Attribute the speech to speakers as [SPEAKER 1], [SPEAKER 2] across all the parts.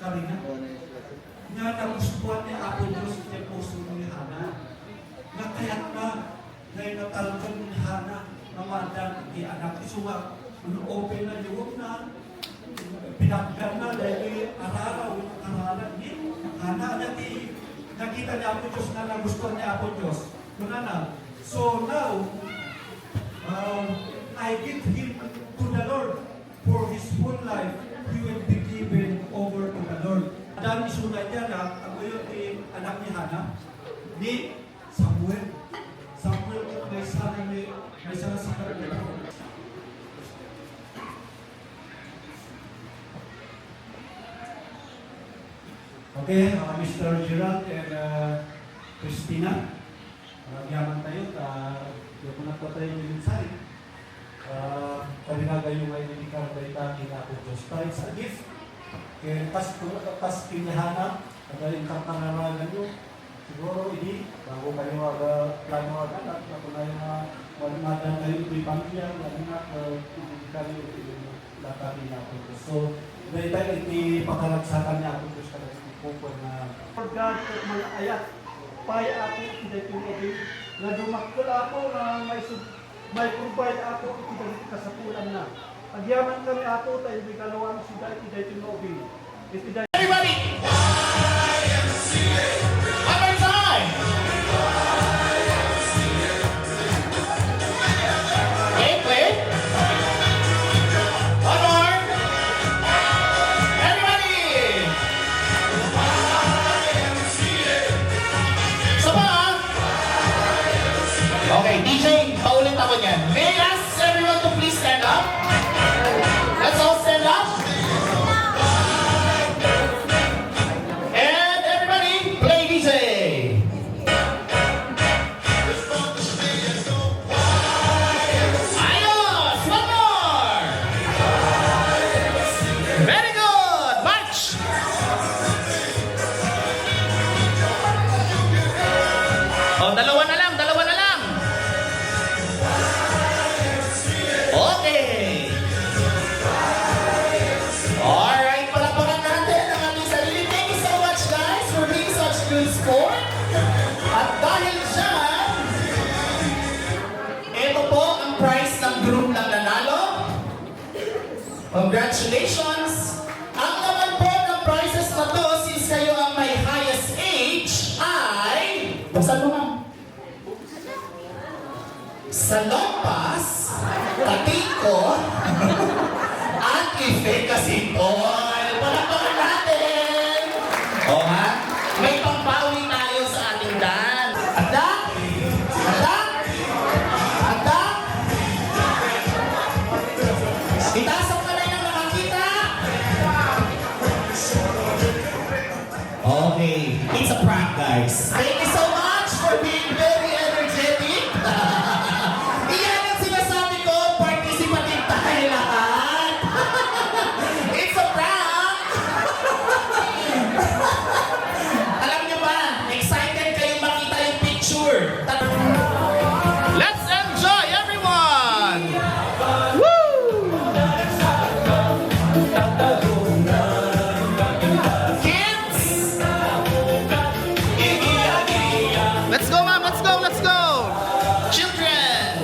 [SPEAKER 1] karina. Nga nagustuhan niya Apo Diyos niya puso ni Hana. Nga kaya't na, ngayon natalagyan ni Hana, namadan ni anak isuwa, open na yung na, pinagdan na dahil araraw, aralan ni Hana, nakita niya Apo Diyos na nagustuhan niya Apo Diyos. So now, I give him to the Lord for his whole life. He will be given over to the Lord. Dan isunay niya na ang anak ni Hana ni Samuel. Samuel may sana sa karagdagan. Okay, Mr. Gerald and Christina. Yaman tayo. Yung mga patay yung sari. Kalinaga yung ay nilikarang balita kita po Diyos. Tayo sa gift. Kaya pas pinahana, at yung kapangaragan nyo, siguro hindi, bago kayo plano agad, at ako na yung malimatan kayo ito'y pamilya, malimat, hindi kayo yung latarin na po Diyos. So, dahil tayo itipakaragsakan niya po Diyos kada itipupo na For God, mga ayat, pay ako, hindi pinagin, na dumakul ako na may provide ako, iti kasapulan na. Agyaman kami ako, tayo may kalawang sida, iti tinobi.
[SPEAKER 2] Everybody! One more time! Okay, play. One more. Everybody! Sama! Okay, DJ, paulit ako niyan. May I ask everyone to please stand up? Let's all stand up. And everybody, play DJ. Ayos! One more! Very good! March! Oh, dalawa na lang, dalawa na lang. Okay. Alright, palakpakan natin ang ating sarili. Thank you so much guys for being such good sport. At dahil dyan, ito po ang prize ng group ng nanalo. Congratulations! Ang naman po ng prizes na to, since kayo ang may highest age, ay... Buksan mo nga. Salompas, Katiko, at Ifekasipol. Palakpakan natin! O ha? May pangbawi tayo sa ating dance. Adak! Adak! Adak! Itaas ang kamay ng nakakita! Okay, it's a prank guys. Thank you so much for being very energetic. Iyan ang sinasabi ko, participative tayo lahat. It's a prank! Alam niyo ba, excited kayong makita yung picture. Let's enjoy everyone! Woo! Kids! Let's go, ma'am! Let's go! Let's go! Children!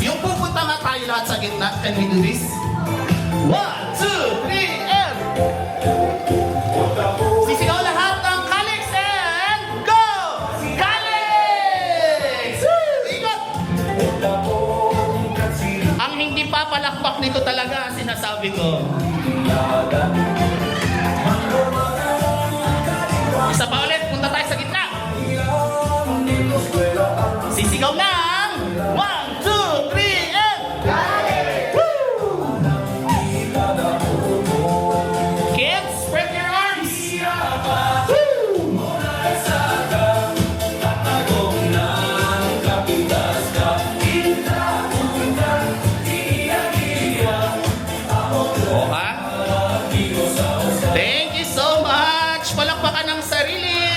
[SPEAKER 2] Yung pupunta nga tayo lahat sa gitna. Can we do this? 1, 2, 3, and... Sisigaw lahat ng Calix and go! Calix! Ikot! Ang hindi papalakpak nito talaga, sinasabi ko. Isa pa ulit, punta tayo sa gitna. Sisigaw ng 1, 2, 3, and... Woo! Kids, spread your arms. Woo! Oh, ha? Thank you so much. Palakpakan ng sarili.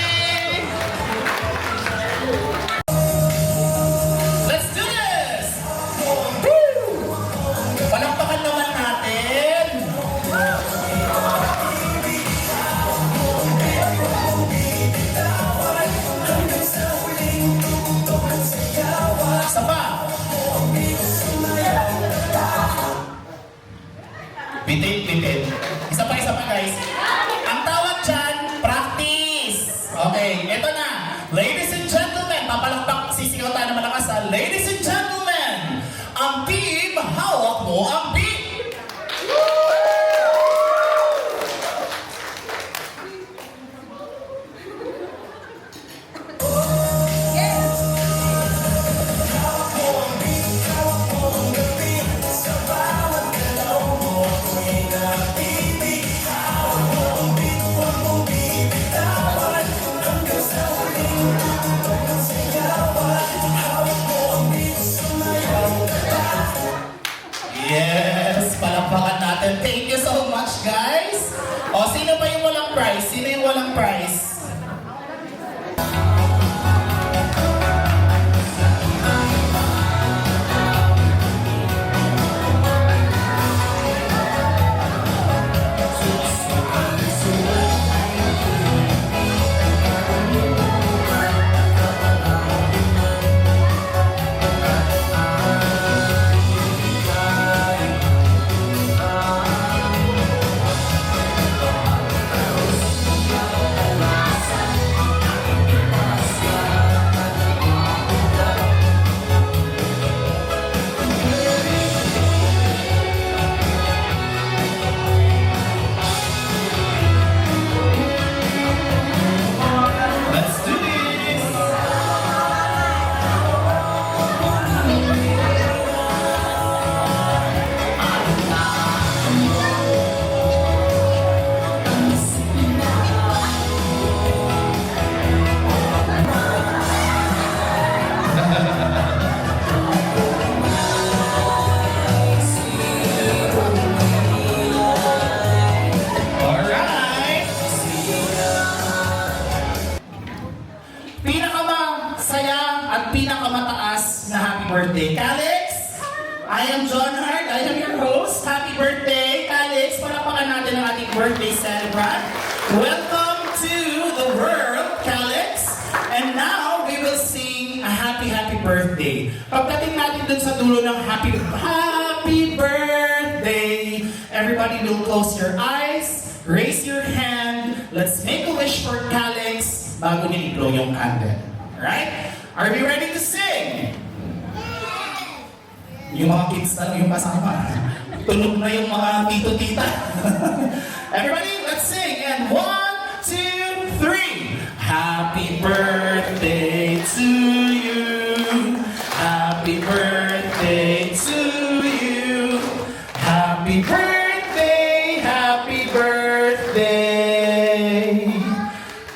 [SPEAKER 2] ladies and gentlemen, ang team Hawak Mo Ang Beat! Yes, palakpakan natin. Thank you so much, guys. O, sino pa yung walang prize? Sino yung walang prize? Let's do this! Alright! Pinakamasaya at pinakamataas na happy birthday, Calix! I am John Hart, I am your host. Happy birthday, Calix! Palakpakan natin ang ating birthday celebrant. Welcome to the world, Calix! And now, we will sing a happy birthday. Pagdating natin dun sa dulo ng happy birthday, everybody will close your eyes, raise your hand, let's make a wish for Calix bago niya i-blow yung candle. Alright? Are we ready to sing? Yung mga kids na yung kasama. Tunog na yung mga tito-tita. Everybody, let's sing. And 1, 2, 3. Happy birthday to you. Happy birthday to you. Happy birthday, happy birthday.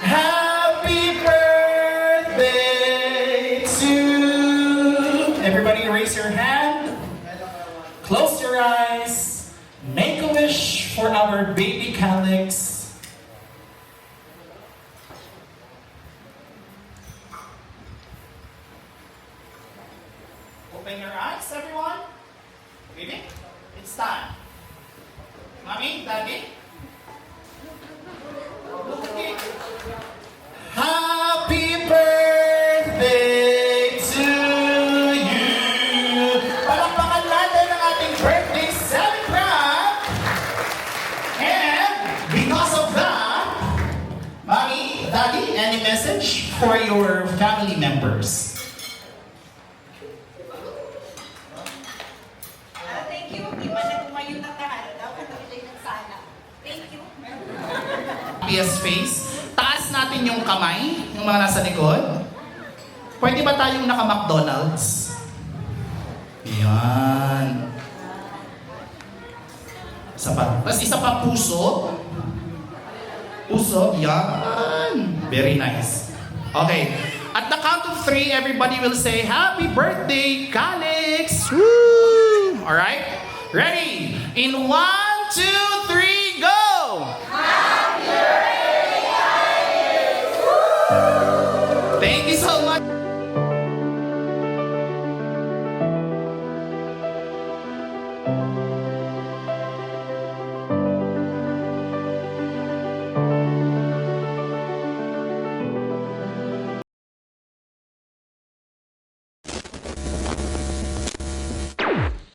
[SPEAKER 2] Happy birthday to... Everybody raise your hand. Close your eyes. Make a wish for our baby Calix. Open your eyes, everyone. Baby, it's time. Mommy, Daddy. Look at me. Happy birthday to you. Palakpakan natin ang ating birthday celebrant. And because of that, Mommy, Daddy, any message for your family members?
[SPEAKER 3] Thank you. Di ba na tumayo na tayo daw? Katuloy ng sana. Thank you.
[SPEAKER 2] Happiest face. Taas natin yung kamay, yung mga nasa likod. Pwede ba tayong naka-McDonald's? Yan. Isa pa. Tapos isa pa puso. Puso. Yan. Very nice. Okay. At the count of 3, everybody will say, Happy birthday, Calix! Woo! Alright? Ready? In 1, 2,